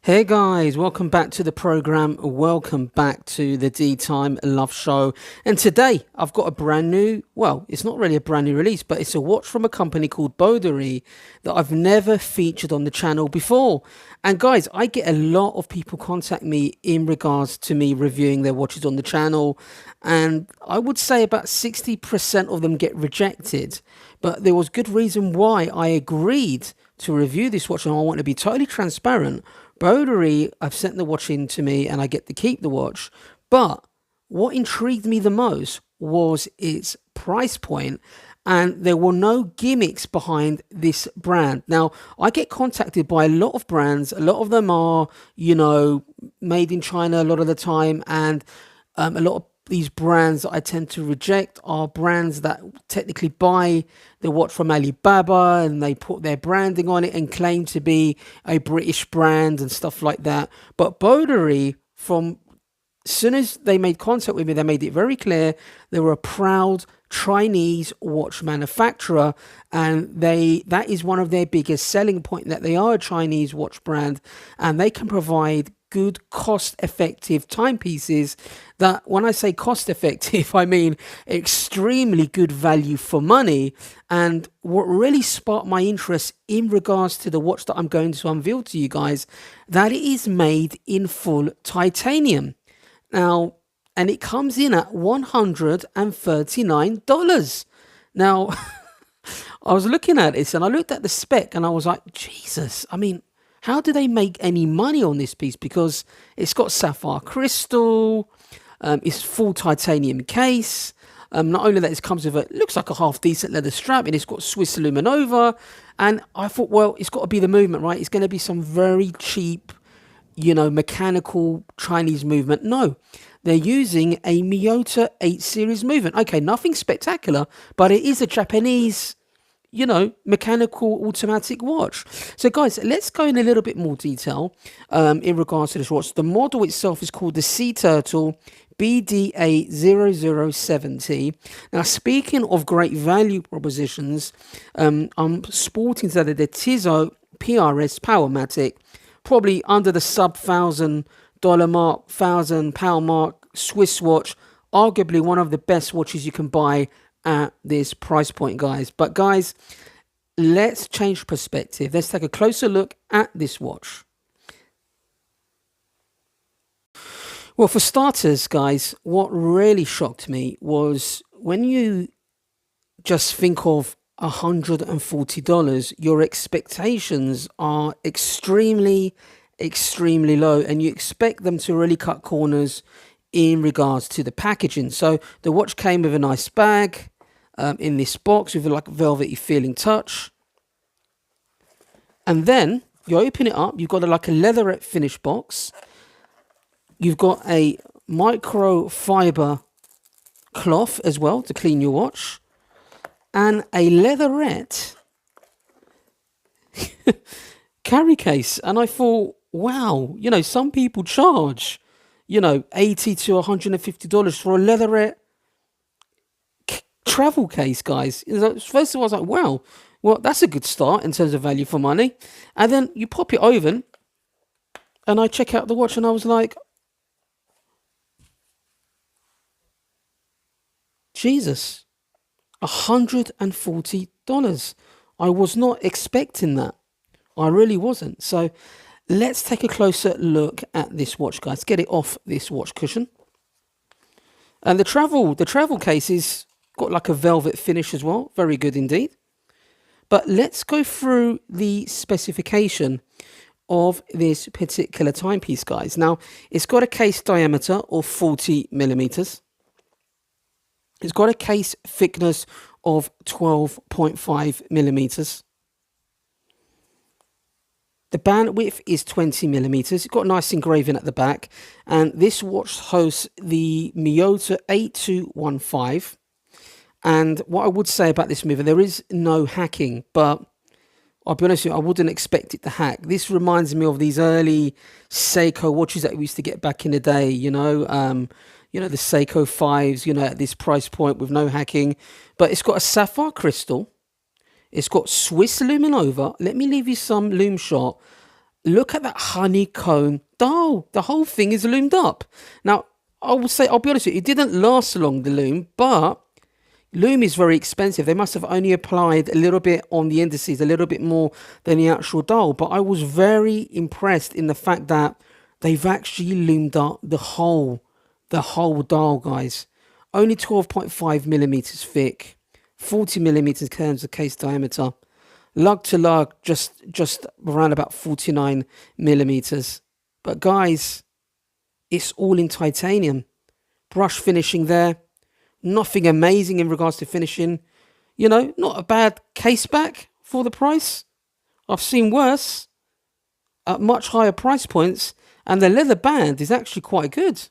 Hey guys, welcome back to the program. Welcome back to the DeeTimeLove show. And today I've got a brand new, well, it's not really a brand new release, but it's a watch from a company called Boderry that I've never featured on the channel before. And guys, I get a lot of people contact me in regards to me reviewing their watches on the channel. And I would say about 60% of them get rejected. But there was good reason why I agreed to review this watch, and I want to be totally transparent. Boderry, I've sent the watch in to me and I get to keep the watch. But what intrigued me the most was its price point, and there were no gimmicks behind this brand. Now, I get contacted by a lot of brands. A lot of them are, made in China a lot of the time, and a lot of these brands that I tend to reject are brands that technically buy the watch from Alibaba and they put their branding on it and claim to be a British brand and stuff like that. But Boderry, from as soon as they made contact with me, they made it very clear they were a proud Chinese watch manufacturer, and that is one of their biggest selling point, that they are a Chinese watch brand and they can provide good cost-effective timepieces. That, when I say cost-effective, I mean extremely good value for money. And what really sparked my interest in regards to the watch that I'm going to unveil to you guys, that it is made in full titanium. Now, and it comes in at $139. Now, I was looking at this and I looked at the spec and I was like, Jesus, I mean, how do they make any money on this piece? Because it's got sapphire crystal, it's full titanium case. Not only that, it comes with looks like a half decent leather strap, and it's got Swiss Luminova. And I thought, well, it's got to be the movement, right? It's going to be some very cheap, mechanical Chinese movement. No, they're using a Miyota 8 series movement. Okay, nothing spectacular, but it is a Japanese, mechanical automatic watch. So guys, let's go in a little bit more detail in regards to this watch. The model itself is called the Searturtle BDA007T. Now, speaking of great value propositions, I'm sporting today the Tizzo PRS Powermatic, probably under the sub $1,000 mark, £1,000 mark Swiss watch, arguably one of the best watches you can buy at this price point, guys. But guys, let's change perspective. Let's take a closer look at this watch. Well, for starters, guys, what really shocked me was when you just think of $140, your expectations are extremely low, and you expect them to really cut corners in regards to the packaging. So the watch came with a nice bag, in this box with like a velvety feeling touch, and then you open it up, you've got like a leatherette finish box, you've got a microfiber cloth as well to clean your watch, and a leatherette carry case. And I thought, wow, some people charge $80 to $150 for a leatherette travel case, guys. First of all, I was like, wow, well, that's a good start in terms of value for money. And then you pop it open and I check out the watch and I was like, Jesus, $140. I was not expecting that. I really wasn't. So let's take a closer look at this watch, guys. Get it off this watch cushion. And the travel case is got like a velvet finish as well. Very good indeed. But let's go through the specification of this particular timepiece, guys. Now, it's got a case diameter of 40 millimeters. It's got a case thickness of 12.5 millimeters. The band width is 20 millimeters. It's got a nice engraving at the back. And this watch hosts the Miyota 8215. And what I would say about this movement, there is no hacking, but I'll be honest with you, I wouldn't expect it to hack. This reminds me of these early Seiko watches that we used to get back in the day, the Seiko 5s, at this price point with no hacking. But it's got a sapphire crystal. It's got Swiss Luminova. Let me leave you some lume shot. look at that honeycomb dial. The whole thing is loomed up. Now, I will say, I'll be honest with you, it didn't last long, the loom, but loom is very expensive. They must have only applied a little bit on the indices, a little bit more than the actual dial. But I was very impressed in the fact that they've actually loomed up the whole dial, guys. Only 12.5 millimeters thick, 40 millimeters in terms of case diameter. Lug to lug, just around about 49 millimeters. But guys, it's all in titanium. Brush finishing there. Nothing amazing in regards to finishing. You know, not a bad case back for the price. I've seen worse at much higher price points. And the leather band is actually quite good. It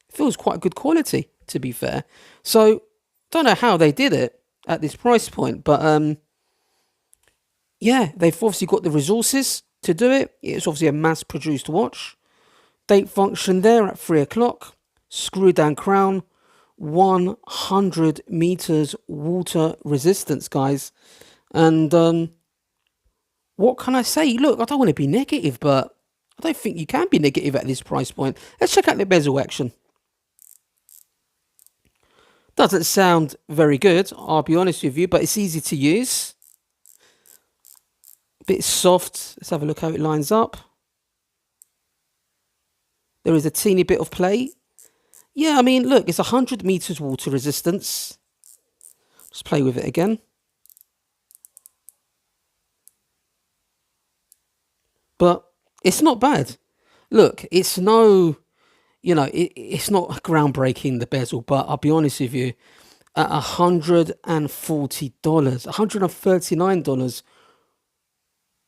feels quite good quality, to be fair. So, don't know how they did it at this price point. But, yeah, they've obviously got the resources to do it. It's obviously a mass-produced watch. Date function there at 3 o'clock. Screw down crown. 100 meters water resistance, guys. And what can I say? Look, I don't want to be negative, but I don't think you can be negative at this price point. Let's check out the bezel action. Doesn't sound very good, I'll be honest with you, but it's easy to use. A bit soft. Let's have a look how it lines up. There is a teeny bit of play. Yeah, I mean, look, it's 100 meters water resistance. Let's play with it again. But it's not bad. Look, it's no, you know, it's not groundbreaking, the bezel, but I'll be honest with you, at $140, $139,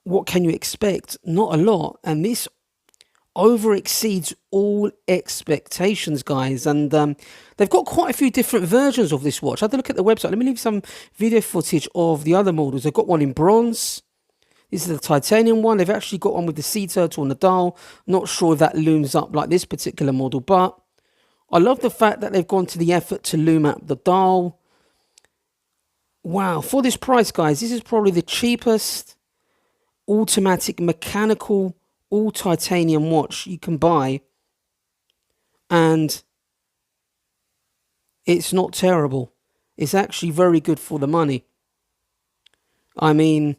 what can you expect? Not a lot. And this over exceeds all expectations, guys. And they've got quite a few different versions of this watch. I had to look at the website. Let me leave some video footage of the other models. They've got one in bronze. This is the titanium one. They've actually got one with the sea turtle on the dial. Not sure if that looms up like this particular model, but I love the fact that they've gone to the effort to loom up the dial. Wow, for this price, guys, this is probably the cheapest automatic mechanical all titanium watch you can buy, and it's not terrible. It's actually very good for the money. I mean,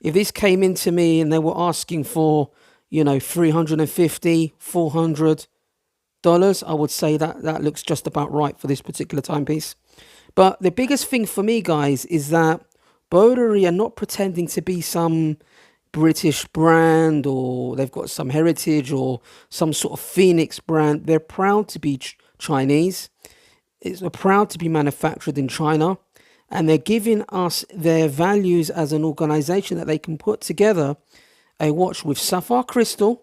if this came into me and they were asking for, you know, $350, $400, I would say that looks just about right for this particular timepiece. But the biggest thing for me, guys, is that Boderry are not pretending to be some British brand, or they've got some heritage or some sort of Phoenix brand. They're proud to be Chinese. They're proud to be manufactured in China, and they're giving us their values as an organization that they can put together a watch with sapphire crystal.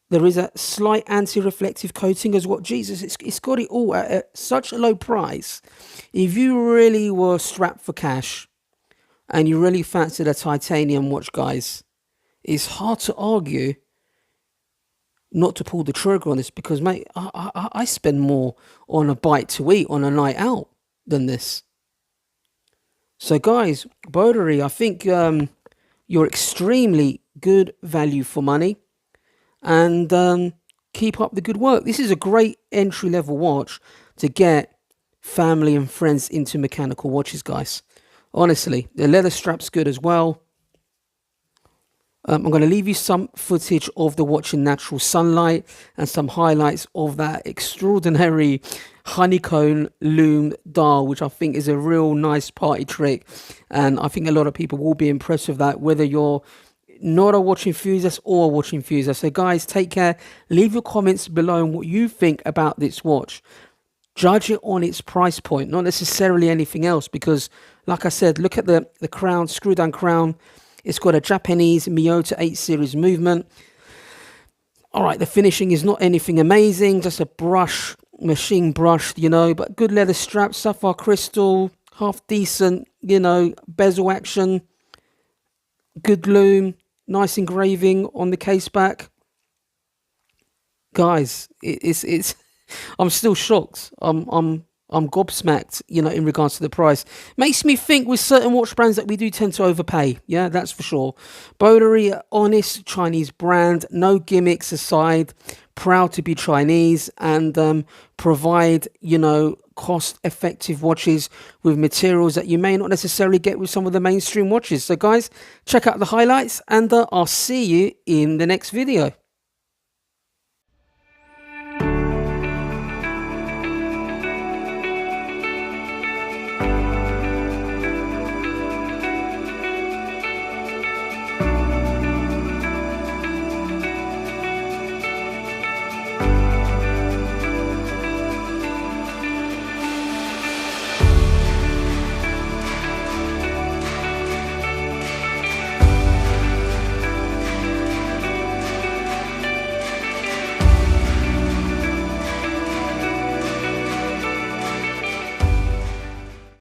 There is a slight anti-reflective coating as well. Jesus, it's got it all at such a low price. If you really were strapped for cash and you really fancied a titanium watch, guys, it's hard to argue not to pull the trigger on this, because, mate, I spend more on a bite to eat on a night out than this. So, guys, Boderry, I think you're extremely good value for money, and keep up the good work. This is a great entry-level watch to get family and friends into mechanical watches, guys. Honestly, the leather strap's good as well. I'm going to leave you some footage of the watch in natural sunlight and some highlights of that extraordinary honeycomb loom dial, which I think is a real nice party trick. And I think a lot of people will be impressed with that, whether you're not a watch enthusiast or a watch enthusiast. So, guys, take care. Leave your comments below on what you think about this watch. Judge it on its price point, not necessarily anything else, because, like I said, look at the crown, screw down crown. It's got a Japanese Miyota 8 series movement. All right, the finishing is not anything amazing, just a brush, machine brushed, you know, but good leather strap, sapphire crystal, half decent, you know, bezel action, good loom, nice engraving on the case back. Guys, it's I'm still shocked. I'm I'm gobsmacked, you know, in regards to the price. Makes me think with certain watch brands that we do tend to overpay. Yeah, that's for sure. Boderry, honest Chinese brand, no gimmicks aside, proud to be Chinese, and provide, you know, cost-effective watches with materials that you may not necessarily get with some of the mainstream watches. So guys, check out the highlights, and I'll see you in the next video.